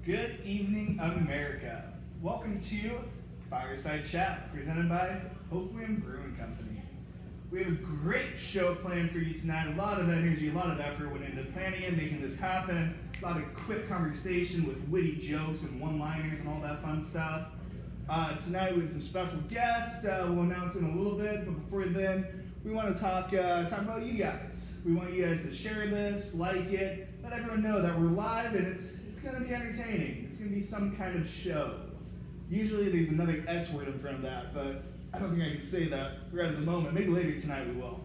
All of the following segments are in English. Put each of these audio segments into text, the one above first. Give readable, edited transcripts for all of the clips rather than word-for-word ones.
Good evening, America. Welcome to Fireside Chat, presented by Oakland Brewing Company. We have a great show planned for you tonight. A lot of energy, a lot of effort went into planning and making this happen. A lot of quick conversation with witty jokes and one-liners and all that fun stuff. Tonight we have some special guests. We'll announce in a little bit, but before then, we want to talk about you guys. We want you guys to share this, like it, let everyone know that we're live and it's going to be entertaining. It's going to be some kind of show. Usually there's another S word in front of that, but I don't think I can say that right at the moment. Maybe later tonight we will.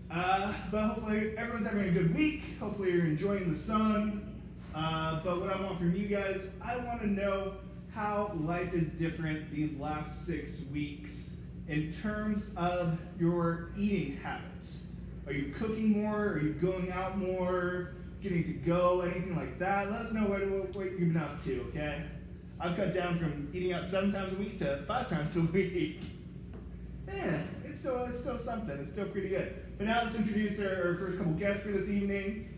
But hopefully everyone's having a good week. Hopefully you're enjoying the sun. But what I want from you guys, I want to know how life is different these last 6 weeks in terms of your eating habits. Are you cooking more? Are you going out more? Getting to go? Anything like that? Let us know what you've been up to, okay? I've cut down from eating out 7 times a week to 5 times a week. Yeah, it's still something. It's still pretty good. But now let's introduce our first couple guests for this evening.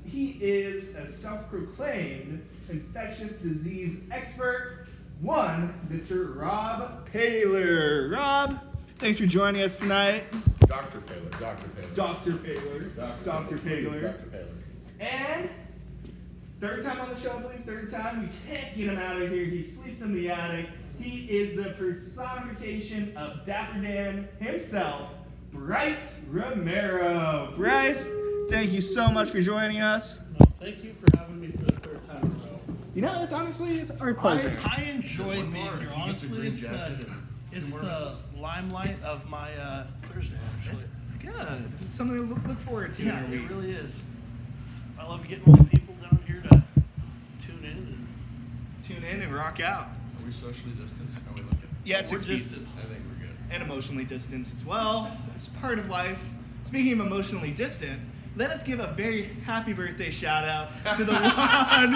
He is a self-proclaimed infectious disease expert, Mr. Rob Paylor. Rob, thanks for joining us tonight. Dr. Paylor. Dr. Paylor. And third time on the show, I believe. Third time. We can't get him out of here. He sleeps in the attic. He is the personification of Dapper Dan himself, Bryce Romero. Bryce, thank you so much for joining us. No, thank you for having me for the third time in a row. You know, it's our pleasure. I enjoy being here. He gets a Honestly, green jacket it's the limelight of my Thursday, actually. Good. It's something to look forward to. Yeah, in your it week. really is. I love getting all the people down here to tune in and rock out. Are we socially distanced? How are we looking? Yeah, we're 6 feet. distanced. I think we're good. And emotionally distanced as well. It's part of life. Speaking of emotionally distant, let us give a very happy birthday shout out to the one,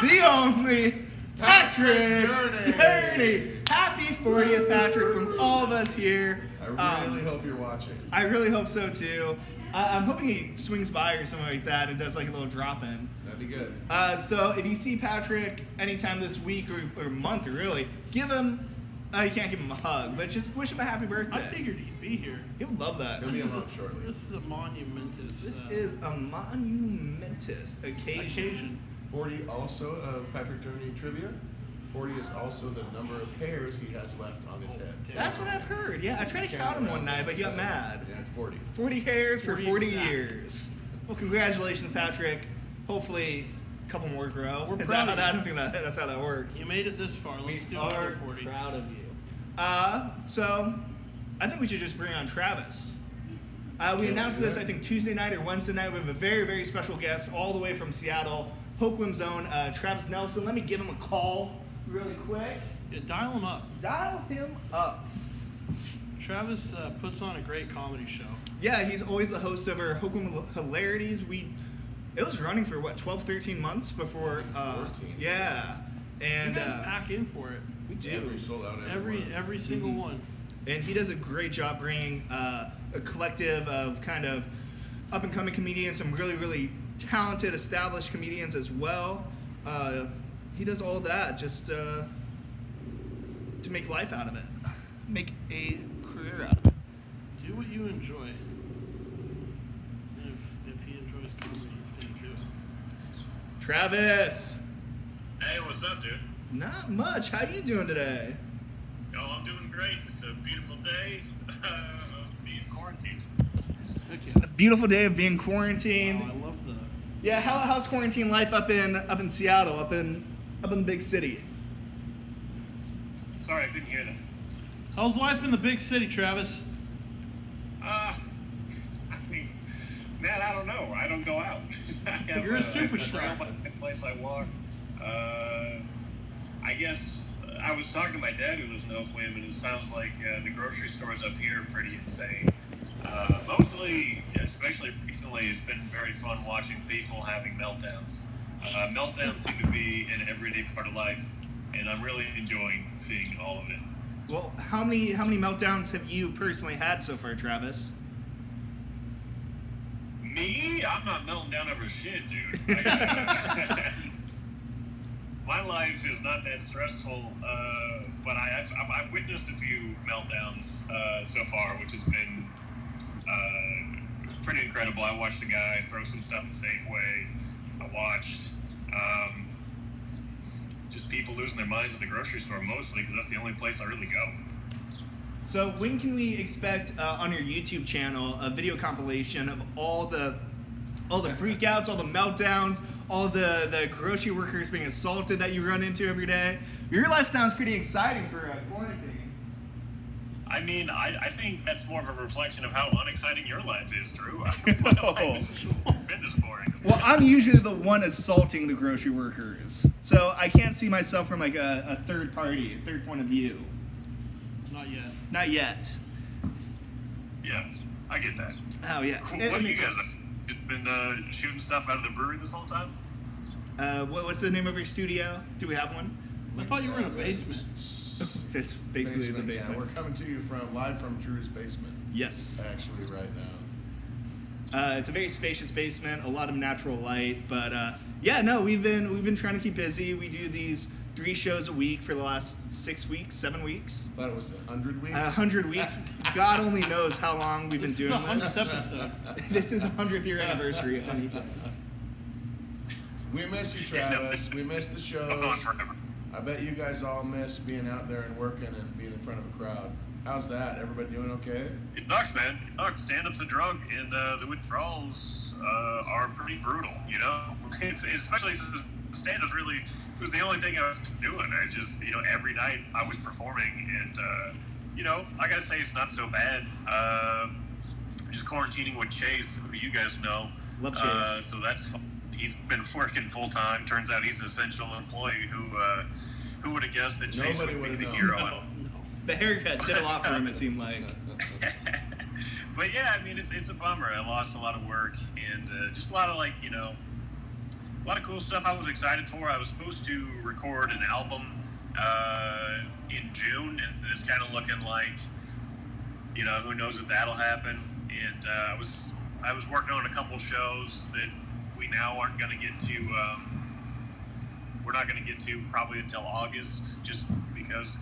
the only, Patrick Turney. Happy 40th, Patrick, from all of us here. I really hope you're watching. I really hope so too. I'm hoping he swings by or something like that and does like a little drop in. That'd be good. So if you see Patrick anytime this week or month, really, give him. You can't give him a hug, but just wish him a happy birthday. I figured he'd be here. He would love that. He'll be along shortly. This is a monumentous This is a monumentous occasion. 40 also, Patrick Turney trivia. 40 is also the number of hairs he has left on his head. That's what I've heard. Yeah, I tried to count him one night, but he got mad. Yeah, it's 40. 40 hairs for 40 exact. years. Well, congratulations, Patrick. Hopefully, a couple more grow. We're Is proud that of I you. don't think that's how that works. You made it this far. Let's do another 40. Proud of you. So, I think we should just bring on Travis. We announced this, I think, Tuesday night or Wednesday night. We have a very, very special guest all the way from Seattle, Hoquiam's own Travis Nelson. Let me give him a call really quick. Yeah, dial him up. Dial him up. Travis puts on a great comedy show. Yeah, he's always the host of our Hoquiam Hilarities. It was running for, 12, 13 months before... 14. Yeah. And You guys pack in for it. we do. Yeah, we sold out Every single one. And he does a great job bringing a collective of kind of up-and-coming comedians, some really, really talented, established comedians as well. He does all that just to make life out of it, make a career out of it. Do what you enjoy. If he enjoys comedy, he's gonna do it. Travis, Hey, what's up, dude? not much. How you doing today? Oh, I'm doing great. It's a beautiful day. Being quarantined. Heck A yeah. beautiful day of being Oh, quarantined. I love the. Yeah, how's quarantine life up in Seattle, up in the big city? Sorry, I couldn't hear that. How's life in the big city, Travis? I mean, man, I don't know. I don't go out. You're a superstar. My place I walk. I guess I was talking to my dad who lives in Oakland, and it sounds like the grocery stores up here are pretty insane. Mostly, especially recently, it's been very fun watching people having meltdowns. Meltdowns seem to be an everyday part of life, and I'm really enjoying seeing all of it. Well, how many meltdowns have you personally had so far, Travis? Me? I'm not melting down over shit, dude. my life is not that stressful, but I've witnessed a few meltdowns so far, which has been pretty incredible. I watched a guy throw some stuff at Safeway. I watched just people losing their minds at the grocery store, mostly because that's the only place I really go. So when can we expect on your YouTube channel a video compilation of all the freakouts, all the meltdowns, all the grocery workers being assaulted that you run into every day? Your life sounds pretty exciting for quarantine. I mean, I think that's more of a reflection of how unexciting your life is, Drew. My life has been this boring. Well, I'm usually the one assaulting the grocery workers, so I can't see myself from like a third party, a third point of view. Not yet. Not yet. Yeah, I get that. Oh yeah. What you guys just been shooting stuff out of the brewery this whole time? What's the name of your studio? Do we have one? I thought you were in a basement. It's basically it's a basement. Yeah, we're coming to you live from Drew's basement. Yes. Actually, right now. It's a very spacious basement, a lot of natural light, but yeah, no, we've been trying to keep busy. We do these 3 shows a week for the last 6 weeks, 7 weeks. I thought it was 100 weeks. 100 weeks. God only knows how long we've been doing this. this. This is the 100th episode. This is 100th year anniversary, if anything. We miss you, Travis. We miss the shows. I bet you guys all miss being out there and working and being in front of a crowd. How's that? Everybody doing okay? It sucks, man. It sucks. Stand-up's a drug, and the withdrawals are pretty brutal, you know? Especially since stand-up's really was the only thing I was doing. I just, every night I was performing, and, I gotta say it's not so bad. Just quarantining with Chase, who you guys know. Love Chase. So that's fun. He's been working full-time. Turns out he's an essential employee who would have guessed that Chase Nobody would would be have the known. hero. No. The haircut did a lot for him, it seemed like. But yeah, I mean, it's a bummer. I lost a lot of work and just a lot of a lot of cool stuff I was excited for. I was supposed to record an album in June, and it's kind of looking like, who knows if that'll happen. And I was working on a couple shows that we now aren't going to get to. We're not going to get to probably until August, just because.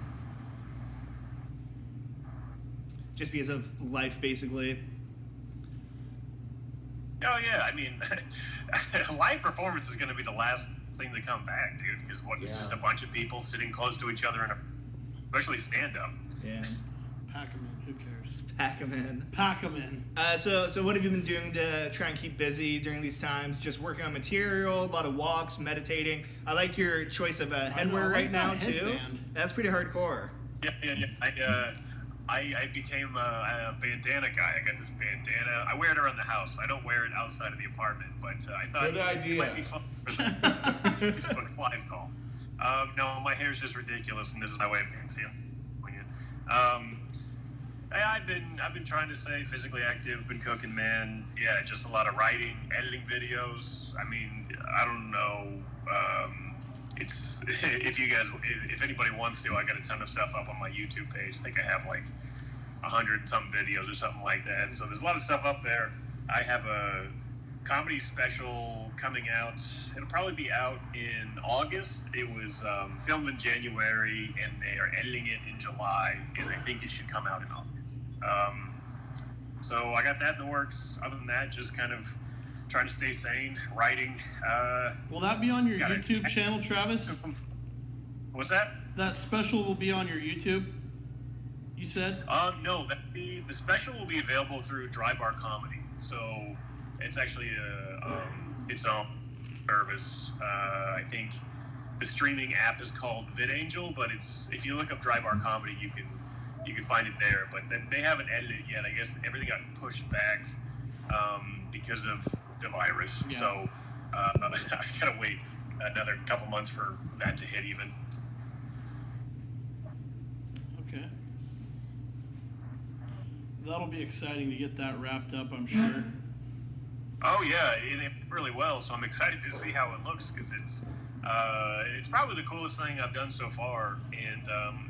Just because of life, basically. Oh yeah, I mean, live performance is going to be the last thing to come back, dude. Because it's just a bunch of people sitting close to each other, especially stand-up. Yeah. Pack 'em in. Who cares? Pack 'em in. Pack 'em in. So what have you been doing to try and keep busy during these times? Just working on material, a lot of walks, meditating. I like your choice of headwear right now too. Headband. That's pretty hardcore. Yeah. I became a bandana guy. I got this bandana. I wear it around the house. I don't wear it outside of the apartment, but I thought Good idea. it might be fun for the Facebook live call. No, my hair's just ridiculous, and this is my way of concealing it. I've been trying to stay physically active. Been cooking, man. Yeah, just a lot of writing, editing videos. I mean, I don't know. It's if anybody wants to, I got a ton of stuff up on my YouTube page. I think I have like 100 and some videos or something like that. So there's a lot of stuff up there. I have a comedy special coming out. It'll probably be out in August. It was filmed in January, and they are editing it in July, and I think it should come out in August. So I got that in the works. Other than that, just kind of trying to stay sane, writing. Will that be on your YouTube channel, Travis? What's that? That special will be on your YouTube, you said? No, the special will be available through Dry Bar Comedy. So it's actually its own service. I think the streaming app is called VidAngel, but if you look up Dry Bar Comedy, you can find it there. But they haven't edited it yet. I guess everything got pushed back because of the virus. Yeah. So I gotta wait another couple months for that to hit even. Okay. That'll be exciting to get that wrapped up, I'm sure. Oh yeah, it really well. So I'm excited to see how it looks because it's probably the coolest thing I've done so far, and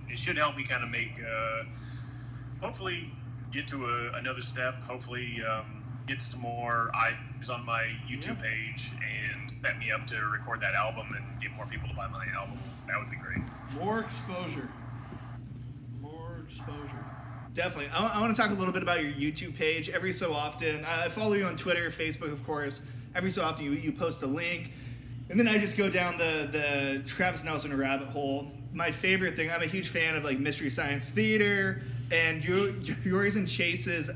it should help me kind of make hopefully get to another step. Hopefully get some more eyes on my YouTube page and set me up to record that album and get more people to buy my album, that would be great. More exposure. More exposure. Definitely. I want to talk a little bit about your YouTube page. Every so often, I follow you on Twitter, Facebook, of course. Every so often, you post a link, and then I just go down the Travis Nelson rabbit hole. My favorite thing, I'm a huge fan of like Mystery Science Theater, and yours and Chase's.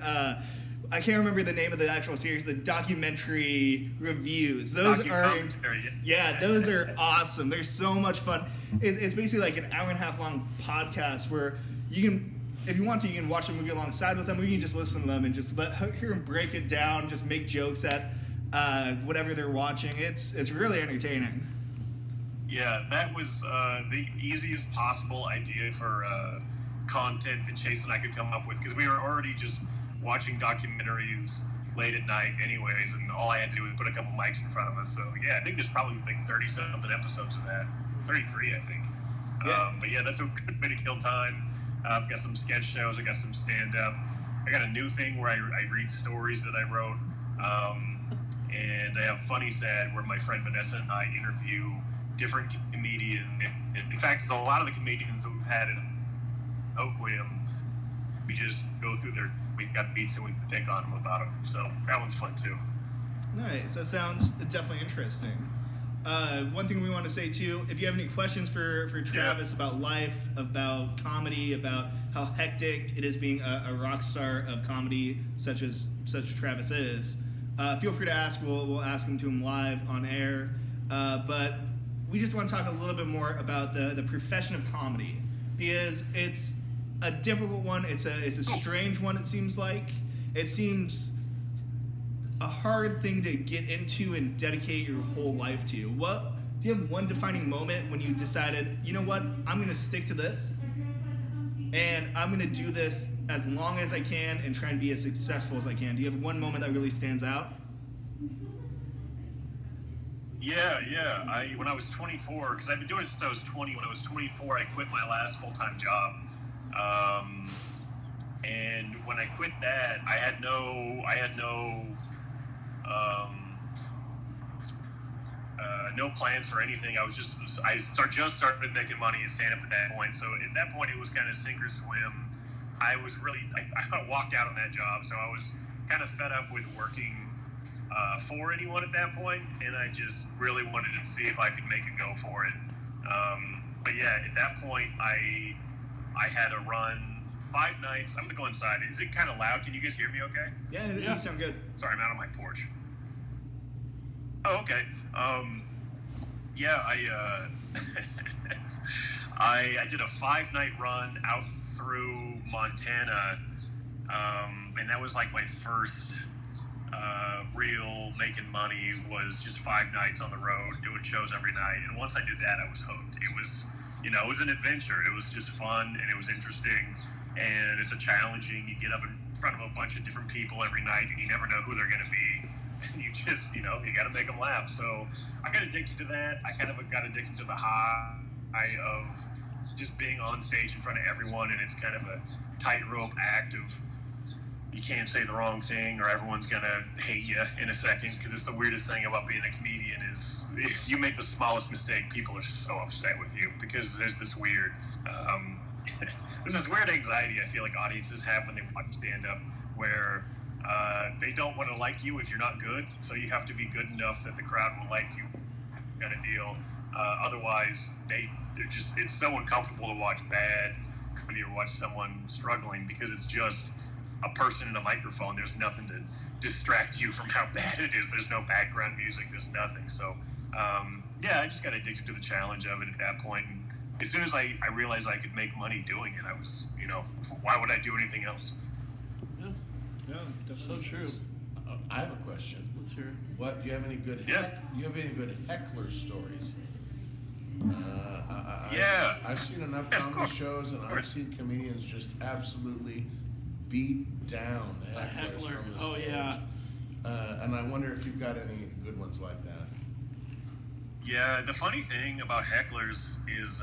I can't remember the name of the actual series. The documentary reviews. Those those are awesome. They're so much fun. It's basically like an hour and a half long podcast where you can, if you want to, you can watch the movie alongside with them, or you can just listen to them and just hear them break it down, just make jokes at whatever they're watching. It's really entertaining. Yeah, that was the easiest possible idea for content that Chase and I could come up with, because we were already just watching documentaries late at night anyways, and all I had to do was put a couple mics in front of us. So yeah, I think there's probably like 30-something episodes of that. 33, I think. Yeah. But yeah, that's a good way to kill time. I've got some sketch shows. I got some stand-up. I got a new thing where I read stories that I wrote. And I have Funny Sad, where my friend Vanessa and I interview different comedians. In fact, a lot of the comedians that we've had in Oakwim, we just go through we've got beats and we take on them about them. So that one's fun too. Nice. That sounds definitely interesting. One thing we want to say too, if you have any questions for Travis about life, about comedy, about how hectic it is being a rock star of comedy such as Travis is, feel free to ask. We'll ask him live on air. But we just want to talk a little bit more about the profession of comedy, because it's a difficult one. It's a strange one. It seems a hard thing to get into and dedicate your whole life to. What do you have one defining moment when you decided, you know what, I'm going to stick to this, and I'm going to do this as long as I can and try and be as successful as I can? Do you have one moment that really stands out? Yeah. When I was 24, because I've been doing it since I was 20. When I was 24, I quit my last full-time job. And when I quit that, I had no plans for anything. I just started making money and stand up at that point. So at that point, it was kind of sink or swim. I walked out on that job, so I was kind of fed up with working for anyone at that point, and I just really wanted to see if I could make a go for it. But yeah, at that point, I had to run 5 nights. I'm gonna go inside. Is it kind of loud? Can you guys hear me okay? Yeah, you sound good. Sorry, I'm out on my porch. Oh, okay. I did a 5-night run out through Montana, and that was like my first real making money. Was just 5 nights on the road doing shows every night. And once I did that, I was hooked. It was an adventure. It was just fun, and it was interesting, and it's a challenging. You get up in front of a bunch of different people every night, and you never know who they're going to be. You just, you got to make them laugh. So I got addicted to that. I kind of got addicted to the high of just being on stage in front of everyone, and it's kind of a tightrope act of you can't say the wrong thing or everyone's going to hate you in a second, because it's the weirdest thing about being a comedian is if you make the smallest mistake, people are so upset with you, because there's this weird anxiety I feel like audiences have when they watch stand-up, where they don't want to like you if you're not good, so you have to be good enough that the crowd will like you, kind of deal. Otherwise, it's so uncomfortable to watch bad comedy or watch someone struggling, because it's just a person in a microphone. There's nothing to distract you from how bad it is. There's no background music. There's nothing. So, I just got addicted to the challenge of it at that point. And as soon as I realized I could make money doing it, I was, why would I do anything else? Yeah, so true. I have a question. Let's hear it. What do you have any good? Yeah. Do you have any good heckler stories? Yeah. I've seen enough comedy shows, and I've seen comedians just absolutely beat down hecklers from the stage. Yeah. And I wonder if you've got any good ones like that. Yeah, the funny thing about hecklers is,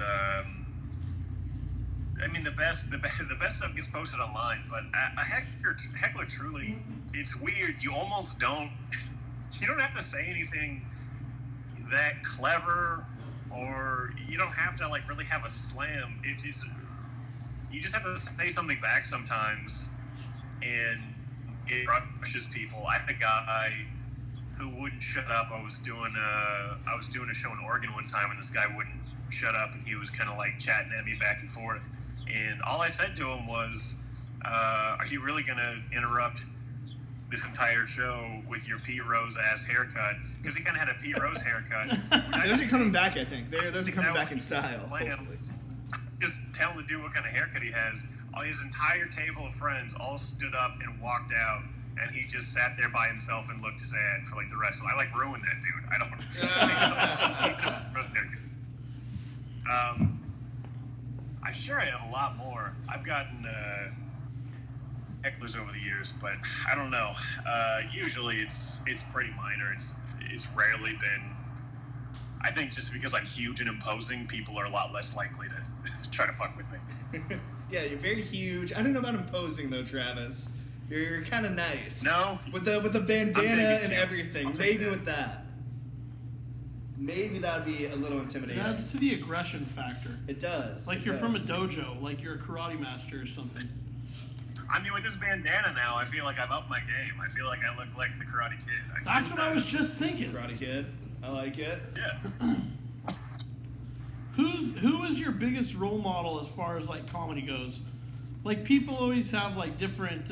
the best stuff gets posted online, but a heckler truly it's weird. You almost don't. You don't have to say anything that clever, or you don't have to like really have a slam. You just have to say something back sometimes, and it crushes people. I had a guy who wouldn't shut up. I was doing a show in Oregon one time, and this guy wouldn't shut up, and he was kind of like chatting at me back and forth. And all I said to him was, "Are you really gonna interrupt this entire show with your Pete Rose ass haircut?" Because he kind of had a Pete Rose haircut. Those are coming back, I think. Those are coming back in style. Hopefully. Just tell the dude what kind of haircut he has. His entire table of friends all stood up and walked out, and he just sat there by himself and looked sad for like the rest of it. I like ruined that dude. I don't. I'm sure I have a lot more. I've gotten hecklers over the years, but I don't know. Usually it's pretty minor. It's rarely been. I think just because I'm huge and imposing, people are a lot less likely to try to fuck with me. Yeah, you're very huge. I don't know about imposing though, Travis. You're kind of nice. No, with the bandana and too. everything. Maybe with that. Maybe that would be a little intimidating. It adds to the aggression factor. It does. Like you're from a dojo, like you're a karate master or something. I mean, with this bandana now, I feel like I've upped my game. I feel like I look like the Karate Kid. That's what I was just thinking. Karate Kid. I like it. Yeah. Who is your biggest role model as far as like comedy goes? Like people always have like different,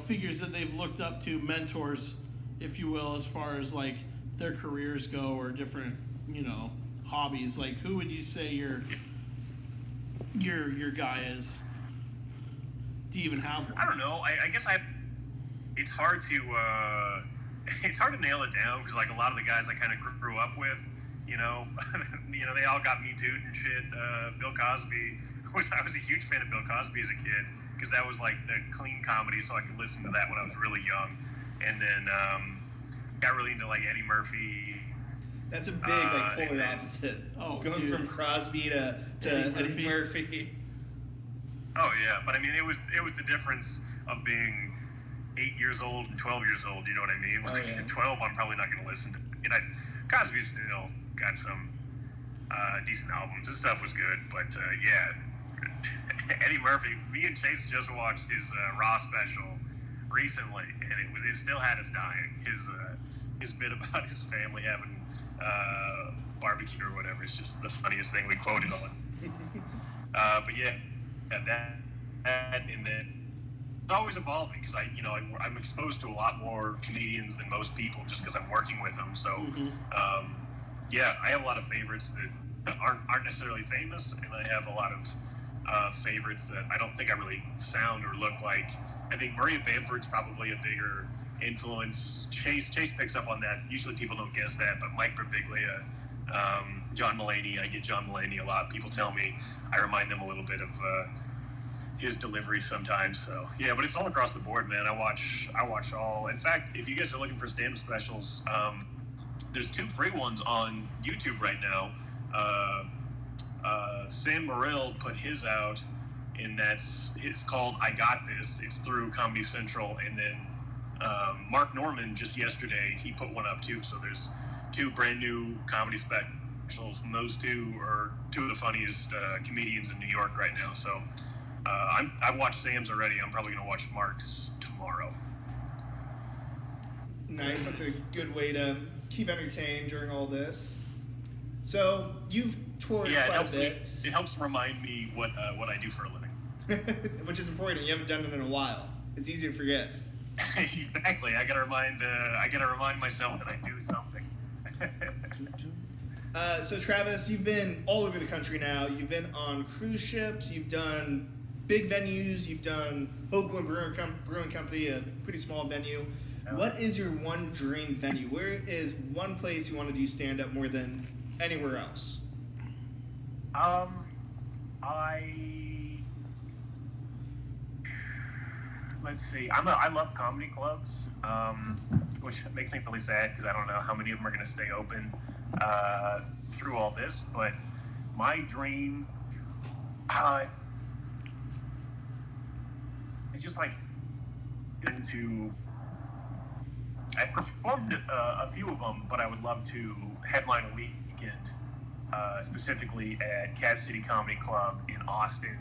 figures that they've looked up to, mentors, if you will, as far as like their careers go or different, hobbies. Like who would you say your guy is? Do you even have one? I don't know. I guess it's hard to nail it down because like a lot of the guys I kind of grew up with, they all got Me Too'd and shit. Bill Cosby, I was a huge fan of Bill Cosby as a kid because that was like the clean comedy, so I could listen to that when I was really young. And then got really into like Eddie Murphy. That's a big polar opposite. Oh, going from Crosby to Eddie Murphy. Oh yeah, but I mean it was the difference of being 8 years old and 12 years old. You know what I mean? Like at 12, I'm probably not going to listen to. Cosby still got some decent albums. His stuff was good, but Eddie Murphy. Me and Chase just watched his Raw special recently, and it still had us dying. His bit about his family having barbecue or whatever is just the funniest thing we quoted on. But yeah, that and then it's always evolving because I'm exposed to a lot more comedians than most people just because I'm working with them. So I have a lot of favorites that aren't necessarily famous, and I have a lot of favorites that I don't think I really sound or look like. I think Maria Bamford's probably a bigger influence. Chase picks up on that. Usually people don't guess that, but Mike Birbiglia, John Mulaney, I get John Mulaney a lot. People tell me I remind them a little bit of his delivery sometimes. So yeah, but it's all across the board, man. I watch all. In fact, if you guys are looking for stand-up specials, there's 2 free ones on YouTube right now. Sam Morril put his out, and it's called I Got This. It's through Comedy Central, and then Mark Norman just yesterday he put one up too. So there's 2 brand new comedy specials, and those 2 are 2 of the funniest comedians in New York right now. So I've watched Sam's already. I'm probably gonna watch Mark's tomorrow. Nice. That's a good way to keep entertained during all this. So you've toured quite a bit. It helps remind me what I do for a living. Which is important. You haven't done it in a while. It's easy to forget. Exactly. I gotta remind myself that I do something. So Travis, you've been all over the country now. You've been on cruise ships. You've done big venues. You've done Oakland Brewing Company, a pretty small venue. What is your one dream venue? Where is one place you want to do stand-up more than anywhere else? Let's see. I love comedy clubs, which makes me really sad because I don't know how many of them are going to stay open through all this. But my dream, it's just like into. I performed a few of them, but I would love to headline a weekend, specifically at Cat City Comedy Club in Austin,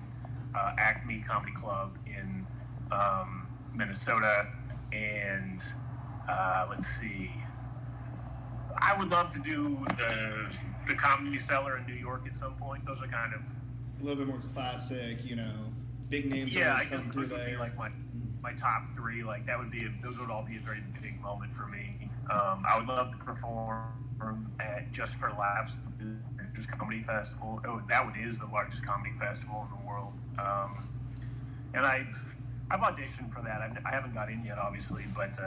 Acme Comedy Club in Minnesota, and let's see. I would love to do the Comedy Cellar in New York at some point. Those are kind of A little bit more classic, big names. yeah. I always guess come through those would be there. like my top three. Like that would be those would all be a very big moment for me. I would love to perform at Just for Laughs, the largest comedy festival. Oh, that one is the largest comedy festival in the world. And I've auditioned for that. I haven't got in yet, obviously, but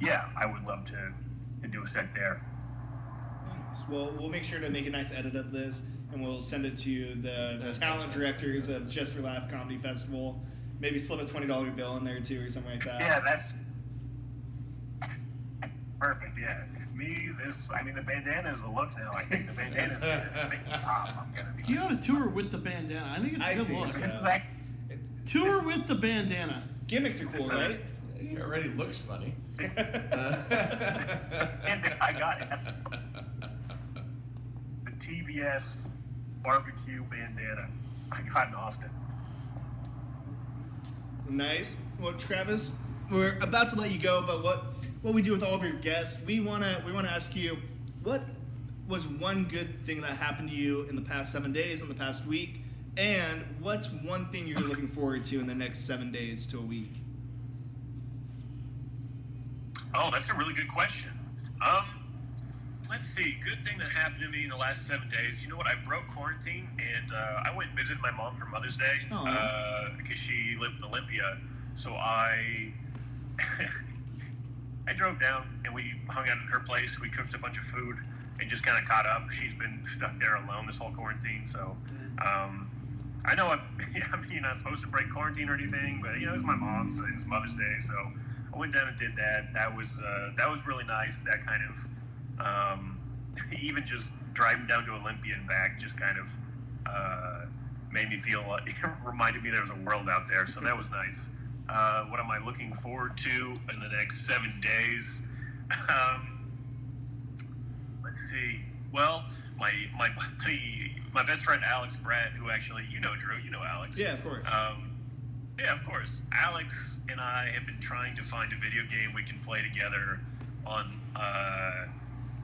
yeah, I would love to do a set there. Nice. Well, we'll make sure to make a nice edit of this, and we'll send it to the talent directors of Just for Laugh Comedy Festival. Maybe slip a $20 bill in there too, or something like that. Yeah, that's perfect. Yeah, the bandana is a look now. I think the bandana is gonna make me pop. I'm gonna be. You got to tour with the bandana. I think it's a good look. so. Tour with the bandana. Gimmicks are cool, right? He already looks funny. And I got it. The TBS barbecue bandana I got in Austin. Nice. Well, Travis, we're about to let you go, but what we do with all of your guests, we wanna ask you, what was one good thing that happened to you in the past 7 days, in the past week, and what's one thing you're looking forward to in the next 7 days to a week? Oh, that's a really good question. Let's see. Good thing that happened to me in the last 7 days. You know what? I broke quarantine, and I went and visited my mom for Mother's Day because she lived in Olympia. So I drove down, and we hung out at her place. We cooked a bunch of food and just kind of caught up. She's been stuck there alone this whole quarantine. So I know you're not supposed to break quarantine or anything, but, it's my mom's. It's Mother's Day, so I went down and did that. That was really nice. That kind of even just driving down to Olympia and back just kind of made me feel it reminded me there was a world out there. So that was nice. What am I looking forward to in the next 7 days? Let's see. Well, my best friend Alex Brett, who actually Drew, Alex. Yeah, of course. Yeah, of course. Alex and I have been trying to find a video game we can play together on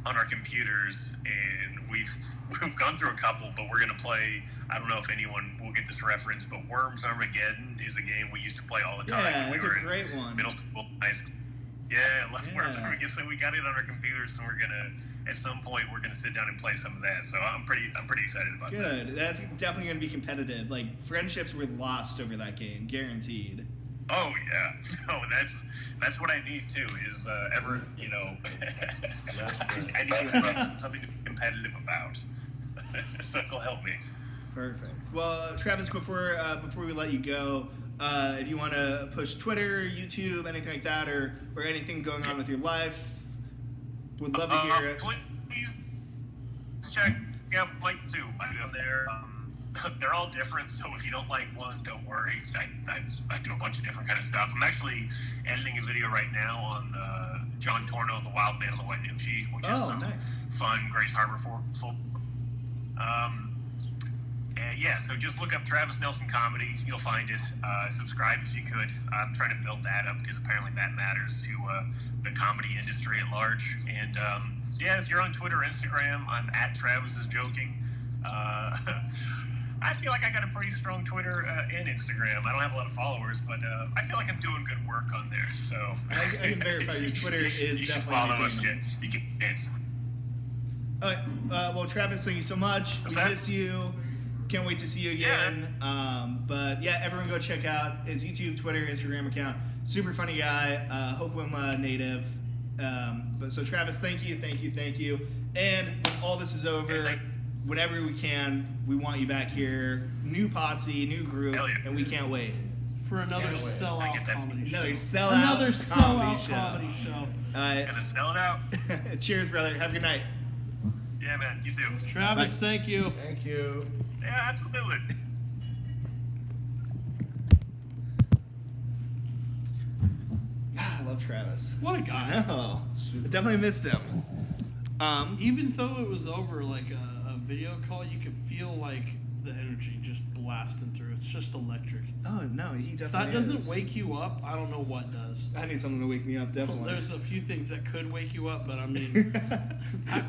our computers, and we've gone through a couple, but we're gonna play. I don't know if anyone will get this reference, but Worms Armageddon is a game we used to play all the time. Yeah, when that's we were a great in one. Middle school, high school. Yeah, I love Worms Armageddon. So we got it on our computers, so we're gonna at some point we're gonna sit down and play some of that. So I'm pretty excited about that. Good. That's definitely going to be competitive. Like, friendships were lost over that game, guaranteed. Oh yeah, no, that's what I need too. Is I need to have something to be competitive about. So it'll help me. Perfect. Well, Travis, before we let you go, if you want to push Twitter, YouTube, anything like that, or anything going on with your life, would love to hear it. Please check out Plate 2. I go there. They're all different, so if you don't like one, don't worry. I do a bunch of different kind of stuff. I'm actually editing a video right now on John Torno, The Wild Man of the White Nimshi, which is some nice. fun Grace Harbor full. And yeah, so just look up Travis Nelson Comedy. You'll find it. Subscribe if you could. I'm trying to build that up because apparently that matters to the comedy industry at large. And yeah, if you're on Twitter or Instagram, I'm at Travis is Joking. I feel like I got a pretty strong Twitter and Instagram. I don't have a lot of followers, but I feel like I'm doing good work on there. So I can verify your Twitter is you definitely follow entertaining. You can dance. All right. Well, Travis, thank you so much. We miss you. Can't wait to see you again. But yeah, everyone go check out his YouTube, Twitter, Instagram account. Super funny guy. Hope I'm native. But so Travis, thank you. And when all this is over, whenever we can, we want you back here. New posse, new group, and we can't wait. For another sellout comedy show. Another sellout comedy show. All right. Gonna sell it out. Cheers, brother. Have a good night. Yeah, man. You too. Travis, Bye. thank you. Thank you. Yeah, absolutely. love Travis. What a guy. No, I definitely missed him. Even though it was over like a video call, you could feel like the energy just blasting through. It's just electric. Oh no, he If definitely that doesn't is. wake you up, I don't know what does. I need something to wake me up, definitely. There's a few things that could wake you up, but I mean,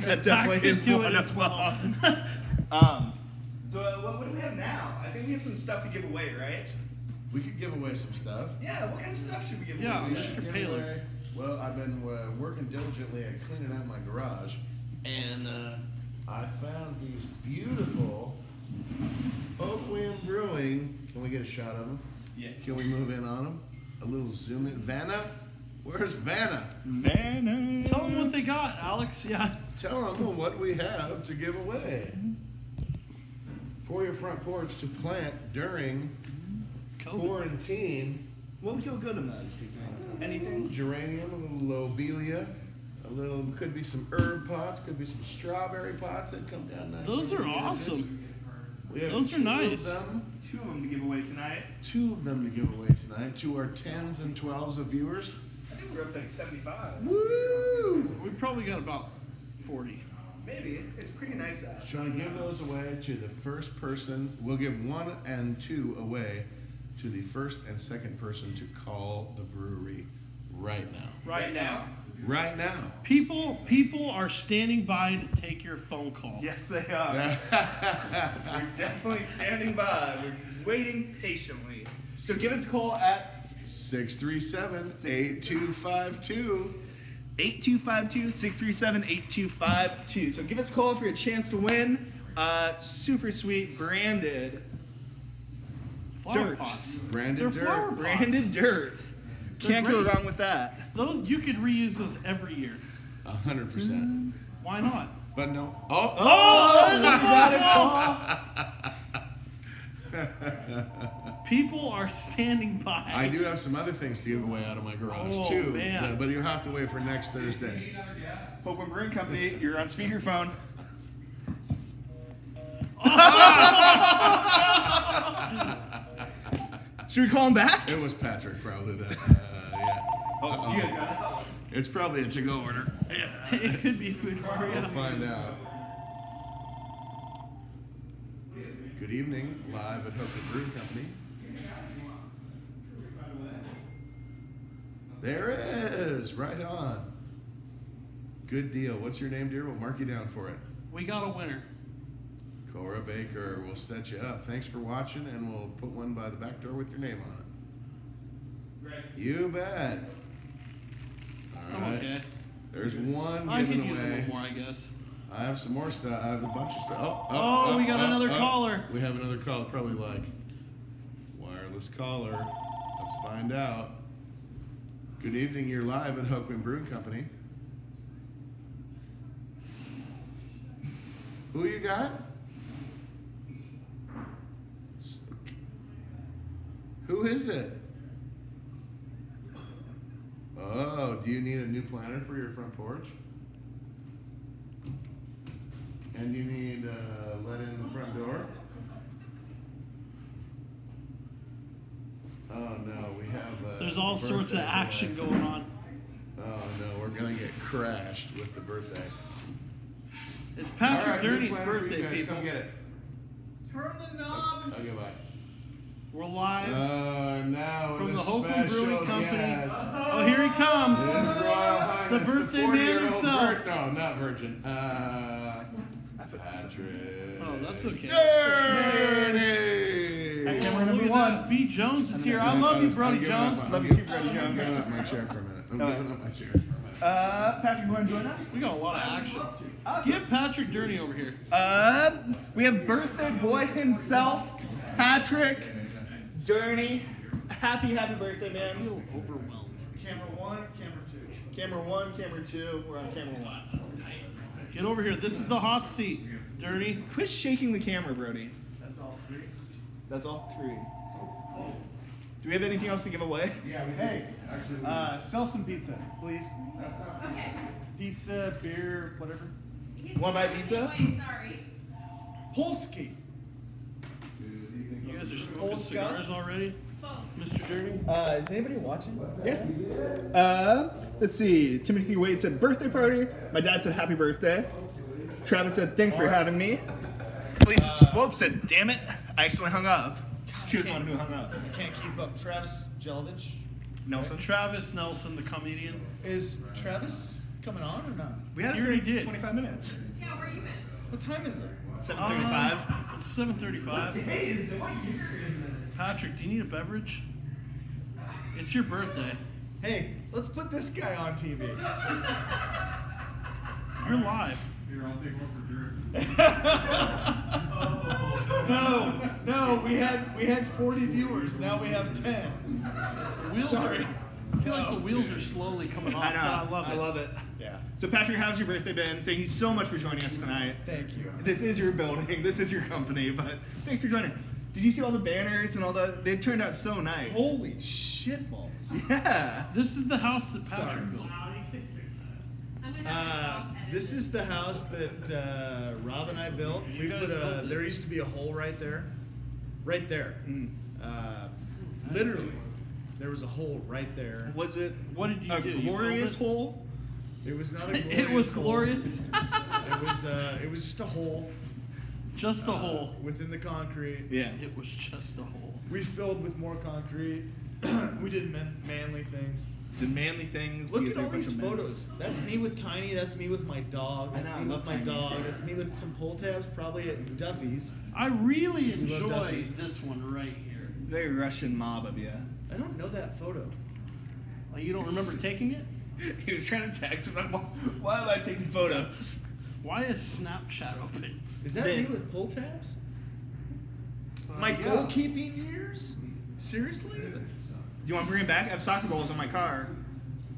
that definitely could is do one it as of well. them. So what do we have now? I think we have some stuff to give away, right? We could give away some stuff. Yeah, what kind of stuff should we give Yeah, away? We Mr. should give Paler. away- Well, I've been working diligently at cleaning out my garage, and I found these beautiful Oakland Brewing. Can we get a shot of them? Yeah. Can we move in on them? A little zoom in. Vanna? Where's Vanna? Vanna. Tell them what they got, Alex. Yeah. Tell them what we have to give away. For your front porch to plant during COVID. quarantine. What would go good in those, do you think? Anything? Geranium, a little lobelia, could be some herb pots, could be some strawberry pots that come down nice. Those and are gorgeous. awesome. We have Those are two of nice. them. 2 of them to give away tonight. 2 of them to give away tonight to our 10s and 12s of viewers. I think we're up to like 75. Woo! We probably got about 40. Maybe. It's pretty nice out. Trying to give those away to the first person. We'll give 1 and 2 away to the first and second person to call the brewery right now. Right now. Right now. People are standing by to take your phone call. Yes, they are. We're definitely standing by. We're waiting patiently. So give us a call at 637-8252. 8252-637-8252. So give us a call for your chance to win super sweet branded Flower Dirt. pots. Branded They're dirt. flower pots. branded dirt. Can't go great. wrong with that. Those you could reuse those every year. 100%. Why not? But no. People are standing by. I do have some other things to give away out of my garage Oh, too, man. but you'll have to wait for next Thursday. Hope and Brewing Company, you're on speakerphone. Should we call him back? It was Patrick, probably that. Yeah. Oh, you guys got that one. It's probably a to-go order. It could be food We'll Mario. find out. Good evening, live at Hope and Brewing Company. There it is, right on. Good deal. What's your name, dear? We'll mark you down for it. We got a winner. Cora Baker, we'll set you up. Thanks for watching, and we'll put one by the back door with your name on it. You bet. All I'm right. okay. There's one I given could use a away. little more, I guess. I have some more stuff. I have a bunch of stuff. Oh, we got another caller. We have another call. Probably like wireless caller. Let's find out. Good evening. You're live at Hope and Brewing Company. Who you got? Who is it? Oh, do you need a new planter for your front porch? And you need let in the front door? Oh no, we have There's all sorts of birthday action boy. going on. Oh no, we're gonna get crashed with the birthday. It's All Patrick right, new Dirty's planter for you birthday, guys. people. Come get it. Turn the knob. Okay, bye. We're live Now from with the a Hope and Brewing special Company. guest. Oh, here he comes. His Royal Highness, The birthday man 40-year-old himself. No, not virgin. Patrick. Oh, that's okay. Dirty. Hey, camera Oh, number look at one. that. B. Jones is here. I love you, Brody Jones. Love you too, Brody I'm Jones. giving up my chair for a minute. I'm Oh. giving up my chair for a minute. Patrick, you want to join us? We got a lot of action. Awesome. Get Patrick Dirty over here. We have birthday boy himself, Patrick Dirty. Happy birthday, I man. feel overwhelmed. Camera 1, camera 2. Camera 1, camera 2. We're on camera 1. Get over here. This is the hot seat, Dirty. Quit shaking the camera, Brody. That's all 3. That's all 3. Do we have anything else to give away? Yeah, we Hey, actually. sell some pizza, please. That's not Okay. Pizza, beer, whatever. He's Wanna buy giving pizza? me away, sorry. Polski. You guys are smoking Polska? cigars already? Mr. Dirty? Is anybody watching? Yeah. Let's see. Timothy Wade said birthday party. My dad said happy birthday. Travis said thanks for having me. Lisa Swope said, damn it, I accidentally hung up. She was the one who hung up. I can't keep up. Travis Jelovich. Nelson. Travis Nelson, the comedian. Is Travis coming on or not? We had it You already for did. 25 minutes. Yeah, where you been? What time is it? 7:35. It's 7:35. Hey, what year is it? Patrick, do you need a beverage? It's your birthday. Hey, let's put this guy on TV. You're live. No, we had 40 viewers. Now we have 10. Wheels Sorry. Are, I feel like the wheels are slowly coming off. I know. But I love it. Yeah. So, Patrick, how's your birthday been? Thank you so much for joining us tonight. Thank you. This is your building. This is your company. But thanks for joining. Did you see all the banners and all the? They turned out so nice. Holy shit balls. Yeah. This is the house that Patrick Sorry. built. I'm gonna have the house This is the house that Rob and I built. You We guys put built a. it. There used to be a hole right there. Right there. Literally, there was a hole right there. Was it What did you a do? You glorious filled hole? It was not a glorious It was hole. glorious. It was just a hole Just a hole. within the concrete. Yeah. It was just a hole. We filled with more concrete. We did manly things. The manly things. Look because at all they're a bunch these of men. photos. That's me with Tiny. That's me with my dog. I That's know, I me love with my Tiny. dog. That's me with some pull tabs, probably at Duffy's. I really You love enjoy Duffy's. this one right here. Very Russian mob of you. I don't know that photo. Like, you don't remember taking it? He was trying to text him. Why am I taking photos? Why is Snapchat open? Is that Then- me with pull tabs? My yeah. goalkeeping years? Seriously? Do you want to bring it back? I have soccer balls in my car.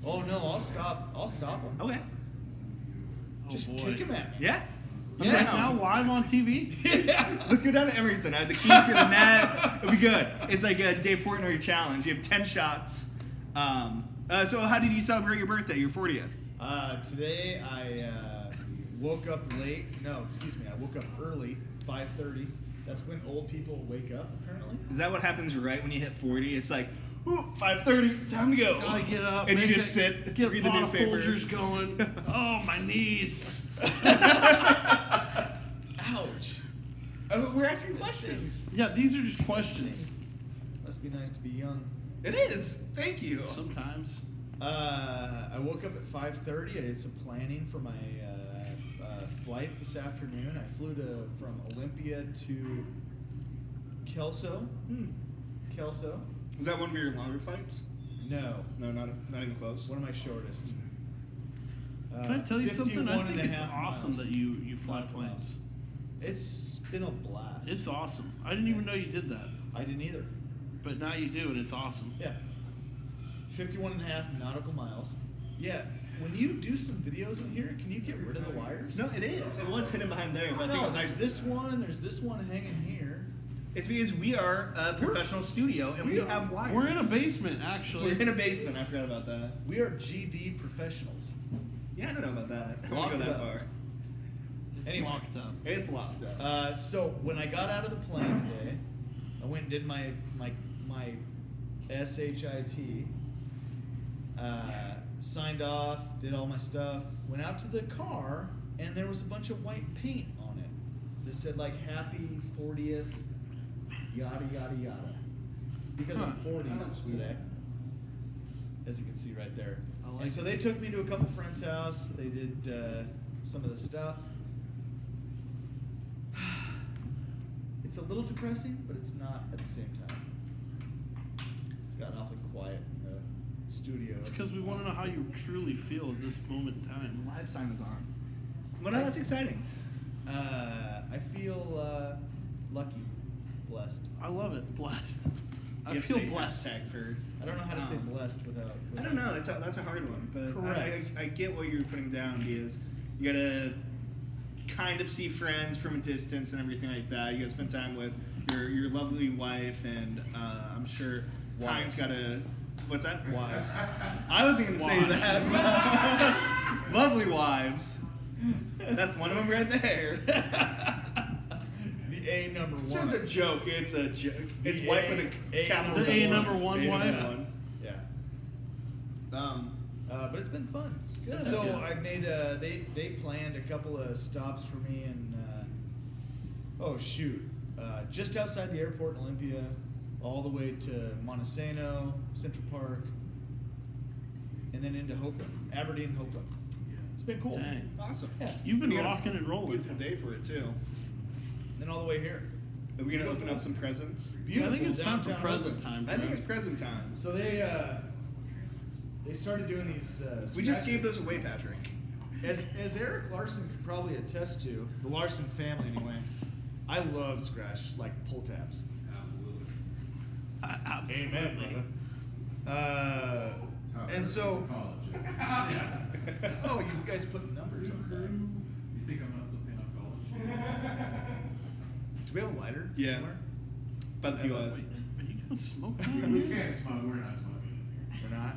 Oh no, I'll stop him. Okay. Just boy. kick him at me. Yeah. I'm Yeah. Right down. now, live on TV? Let's go down to Emery's tonight. The keys for the net. It'll be good. It's like a Dave Fortner challenge. You have 10 shots. So how did you celebrate your birthday, your 40th? Today I woke up late. No, excuse me. I woke up early, 5:30. That's when old people wake up, apparently. Is that what happens right when you hit 40? It's like, ooh, 5:30, time to go. Gotta get up. And you make just it- sit, Get read the pot of newspaper. Folgers going. Oh, my knees. Ouch. We're asking questions. Yeah, these are just questions. Must be nice to be young. It is. Thank you. Sometimes. I woke up at 5:30. I did some planning for my flight this afternoon. I flew from Olympia to Kelso. Kelso. Is that one of your longer flights? No, No, not even close. one of my shortest. Can I tell you something? I 51 think and a it's half awesome miles. that you fly Not planes. It's been a blast. It's awesome. I didn't even know you did that. I didn't either. But now you do, and it's awesome. Yeah. 51 and a half nautical miles. Yeah. When you do some videos in here, can you get rid of the wires? No, it is. It was hidden behind there. But I No, think there's this one hanging here. it's because we are a professional studio and we we are- have wires. We're in a basement, actually. We're in a basement. I forgot about that. We are GD professionals. Yeah, I don't know about that. I don't Lock go it that up. far. It's Anyway. locked up. It's locked up. So when I got out of the plane today, I went and did my SHIT. Signed off, did all my stuff, went out to the car, and there was a bunch of white paint on it that said like "Happy 40th," yada yada yada. Because I'm 40 today, as you can see right there. I like And so they took me to a couple friends' house. They did some of the stuff. It's a little depressing, but it's not at the same time. It's gotten awfully quiet in the studio. It's because we want to know how you truly feel at this moment in time. Live sign is on. Well, no, that's exciting. I feel lucky, blessed. I love it. Blessed. I You have to feel say blessed. hashtag first. I don't know how to say blessed without. I don't know. That's a hard one, but Correct. I get what you're putting down because you gotta kind of see friends from a distance and everything like that. You gotta spend time with your lovely wife, and I'm sure Heinz gotta. What's that? Wives. I wasn't gonna say Wives. that. Lovely wives. That's one of them right there. The A number one. It's a joke. It's a joke. It's The wife A- with a A capital The W. A number one A wife. number one. Yeah. But it's been fun. Good. So Yeah. I made they planned a couple of stops for me in just outside the airport in Olympia, all the way to Montesano, Central Park, and then into Hopeland, Aberdeen, Hopeland. It's been cool. Dang. Awesome. Yeah. You've been We got a rocking and rolling. Beautiful day for it too. Then all the way here. Are we gonna open up some presents? Beautiful. I think it's time for downtown present Oakland. time. I think it's present time. So they started doing these. We just scratch- gave those away, Patrick. As Eric Larson could probably attest to, the Larson family anyway. I love scratch like pull tabs. Absolutely. Amen, brother. And so, oh, you guys putting numbers on there. You think I'm not still paying off college? Do we have a lighter? Yeah. somewhere? By the POS. Are you gonna smoke that? We can't smoke. We're not smoking in We're not.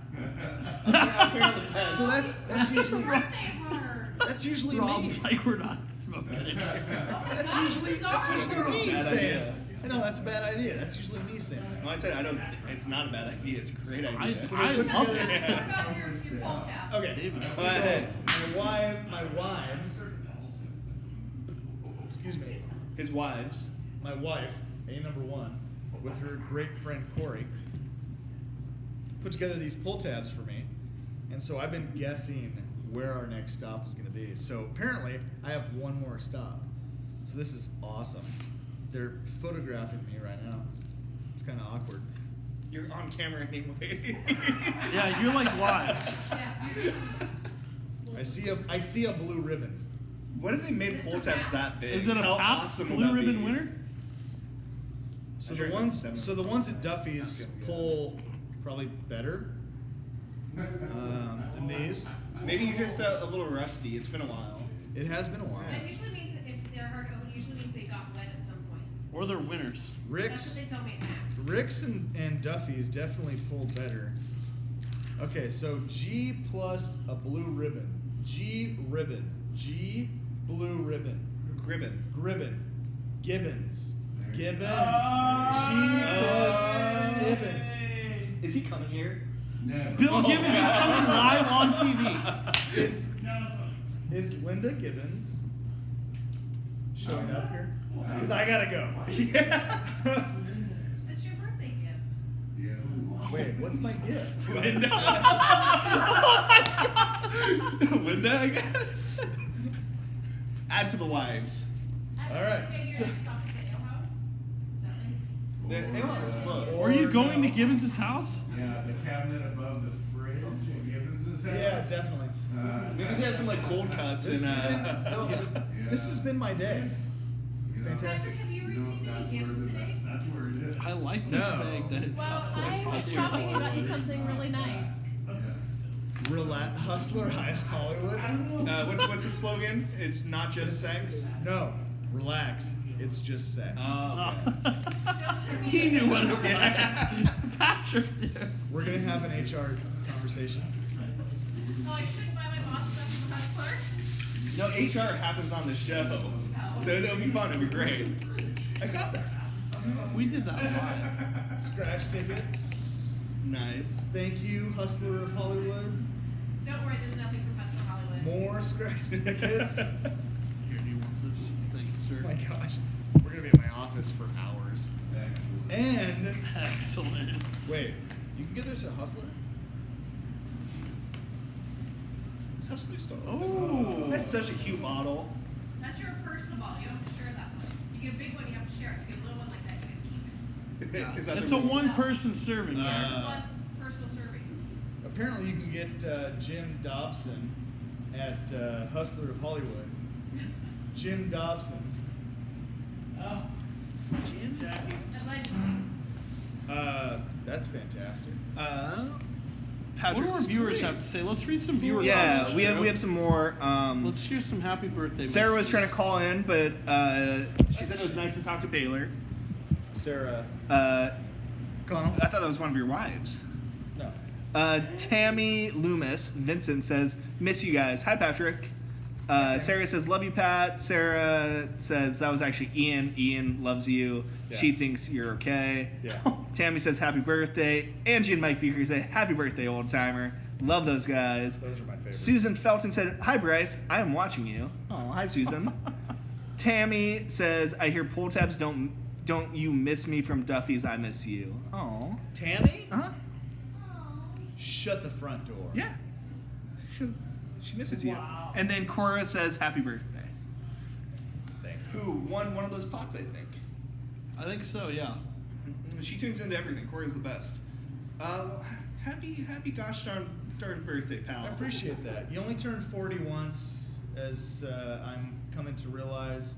I'm turning on the pen. So that's usually Birthday party. that's usually me. Rob's like, we're not smoking in here. That's usually me That's a bad saying. idea. I know that's a bad idea. That's usually me saying that. No, I said I don't. It's not a bad idea. It's a great idea. I put love together- it. What about your pull tab? Okay. David. So, ahead. my wives. Excuse me. His wives. My wife, A number one, with her great friend Corey, put together these pull tabs for me, and so I've been guessing where our next stop is going to be. So apparently, I have one more stop. So this is awesome. They're photographing me right now. It's kind of awkward. You're on camera anyway. Yeah, you're like live. Yeah. I see a blue ribbon. What if they made pull tabs that big? Is it a How Pabst awesome would Blue that Ribbon be? winner? So I'm sure the it's ones, like so the ones at Duffy's pull probably better than these. Maybe you're just a little rusty. It's been a while. It has been a while. That usually means that if they're hard to open, usually means they got wet at some point. Or they're winners. That's Rick's, what they tell me at Max. Rick's and Duffy's definitely pull better. Okay, so G plus a blue ribbon. G ribbon. G blue ribbon. Gribbon. Gribbon. Gibbons. Gibbons. G plus Gibbons. Is he coming here? Never. Bill Gibbons is coming live on TV. Is Linda Gibbons showing up here? Because I gotta go. Yeah. That's your birthday gift. Yeah. Wait, what's my gift? Linda. Oh my god. Linda, I guess. Add to the wives. All right, Maybe so- your next stop is at Ale House? Is that nice? The alehouse is closed. Are you going to Gibbons' house? Yeah, the cabinet above the fridge in Gibbons' house. Yeah, definitely. Maybe they had some like cold cuts This and has been, no, this has been my day. It's fantastic. Patrick, have you You know, received that's any where gifts the today? that's where it is. I like this No. bag that it's Well, hustling. I was shopping and got you something really nice. Hustler High Hollywood? what's the slogan? It's not just sex. No, relax. It's just sex. Oh, No. He knew what it was. Patrick did. We're gonna have an HR conversation. Oh, I shouldn't buy my boss stuff from the hustler. No, HR happens on the show, so it'll be fun. It'll be great. I got that. We did that live. Scratch tickets. Nice. Thank you, Hustler of Hollywood. Don't worry, there's nothing from Festival Hollywood. More scratch tickets. Here, do you want this? Thank you, sir. Oh my gosh. We're gonna be in my office for hours. Excellent. And Excellent. wait, you can get this at Hustler? It's Hustler still. Oh. That's such a cute model. That's your personal ball. You don't have to share that one. You get a big one, you have to share it. You get a little one like that, you get to keep it. Is that It's the a rule? one-person serving. It's there. one personal serving. Apparently, you can get Jim Dobson at Hustler of Hollywood. Jim Dobson. Allegedly. That's fantastic. What do our viewers have to say? Let's read some viewer Yeah, comments. we Joe. have some more. Let's hear some happy birthday. Sarah was messages. trying to call in, but she said it was nice to talk to Baylor. Sarah Connell, I thought that was one of your wives. No. Tammy Loomis, Vincent says, "Miss you guys." Hi, Patrick. Sarah says, love you, Pat. Sarah says, that was actually Ian. Ian loves you. Yeah. She thinks you're okay. Yeah. Tammy says, happy birthday. Angie and Mike Beaker say, happy birthday, old timer. Love those guys. Those are my favorites. Susan Felton said, hi, Bryce. I am watching you. Oh, hi, Susan. Tammy says, I hear pull tabs don't you miss me from Duffy's I miss you. Oh. Tammy, Uh-huh. shut the front door. Yeah. She misses you. Wow. And then Cora says, happy birthday. Thank you. Who won one of those pots, I think. I think so, yeah. She tunes into everything. Cora's the best. Happy gosh darn birthday, pal. I appreciate that. You only turned 40 once, as I'm coming to realize.